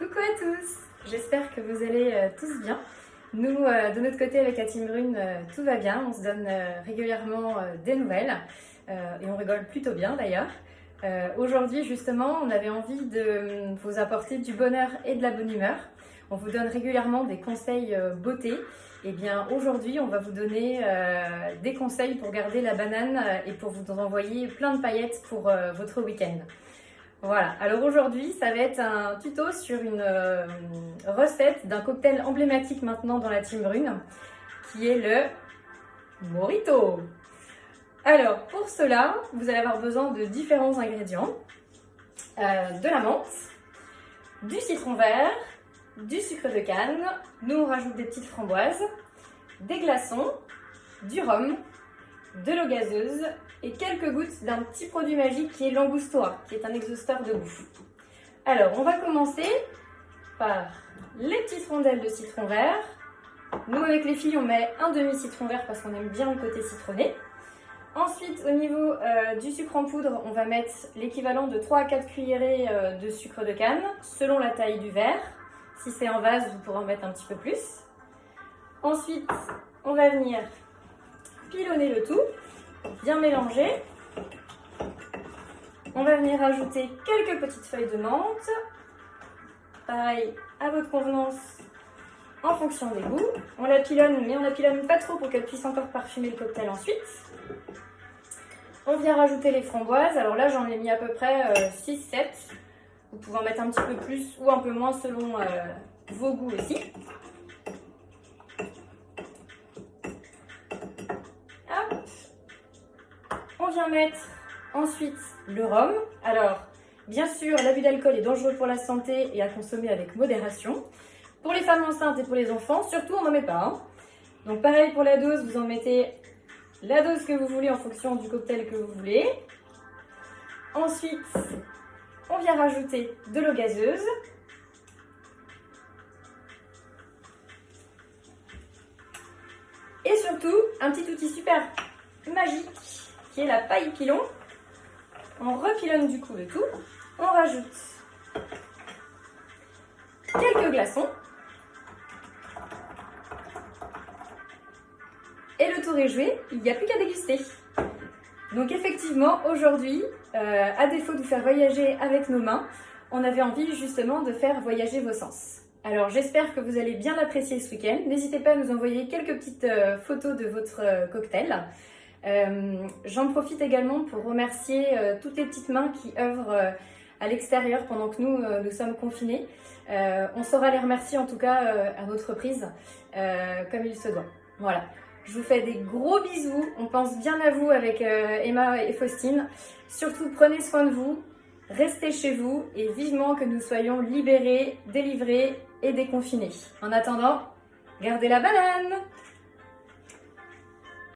Coucou à tous, j'espère que vous allez tous bien. Nous, de notre côté avec la Team Brune, tout va bien, on se donne régulièrement des nouvelles et on rigole plutôt bien d'ailleurs. Aujourd'hui justement, on avait envie de vous apporter du bonheur et de la bonne humeur. On vous donne régulièrement des conseils beauté. Et bien aujourd'hui, on va vous donner des conseils pour garder la banane et pour vous envoyer plein de paillettes pour votre week-end. Voilà, alors aujourd'hui, ça va être un tuto sur une recette d'un cocktail emblématique maintenant dans la Team Brune, qui est le Mojito. Alors, pour cela, vous allez avoir besoin de différents ingrédients. De la menthe, du citron vert, du sucre de canne, nous on rajoute des petites framboises, des glaçons, du rhum, de l'eau gazeuse et quelques gouttes d'un petit produit magique qui est l'angostura, qui est un exhausteur de goût. Alors, on va commencer par les petites rondelles de citron vert. Nous, avec les filles, on met un demi-citron vert parce qu'on aime bien le côté citronné. Ensuite, au niveau du sucre en poudre, on va mettre l'équivalent de 3 à 4 cuillerées de sucre de canne, selon la taille du verre. Si c'est en vase, vous pourrez en mettre un petit peu plus. Ensuite, on va venir pilonner le tout, bien mélanger. On va venir ajouter quelques petites feuilles de menthe. Pareil, à votre convenance, en fonction des goûts. On la pilonne, mais on la pilonne pas trop pour qu'elle puisse encore parfumer le cocktail ensuite. On vient rajouter les framboises. Alors là, j'en ai mis à peu près 6-7. Vous pouvez en mettre un petit peu plus ou un peu moins selon vos goûts aussi. Hop. On vient mettre ensuite le rhum. Alors, bien sûr, l'abus d'alcool est dangereux pour la santé et à consommer avec modération. Pour les femmes enceintes et pour les enfants, surtout, on n'en met pas. Hein. Donc pareil pour la dose, vous en mettez la dose que vous voulez en fonction du cocktail que vous voulez. Ensuite, on vient rajouter de l'eau gazeuse. Et surtout, un petit outil super magique qui est la paille pilon. On repilonne du coup le tout. On rajoute quelques glaçons. Et le tour est joué, il n'y a plus qu'à déguster. Donc effectivement, aujourd'hui, à défaut de vous faire voyager avec nos mains, on avait envie justement de faire voyager vos sens. Alors j'espère que vous allez bien l'apprécier ce week-end. N'hésitez pas à nous envoyer quelques petites photos de votre cocktail. J'en profite également pour remercier toutes les petites mains qui œuvrent à l'extérieur pendant que nous sommes confinés. On saura les remercier en tout cas à notre reprise, comme il se doit. Voilà. Je vous fais des gros bisous, on pense bien à vous avec Emma et Faustine. Surtout, prenez soin de vous, restez chez vous et vivement que nous soyons libérés, délivrés et déconfinés. En attendant, gardez la banane!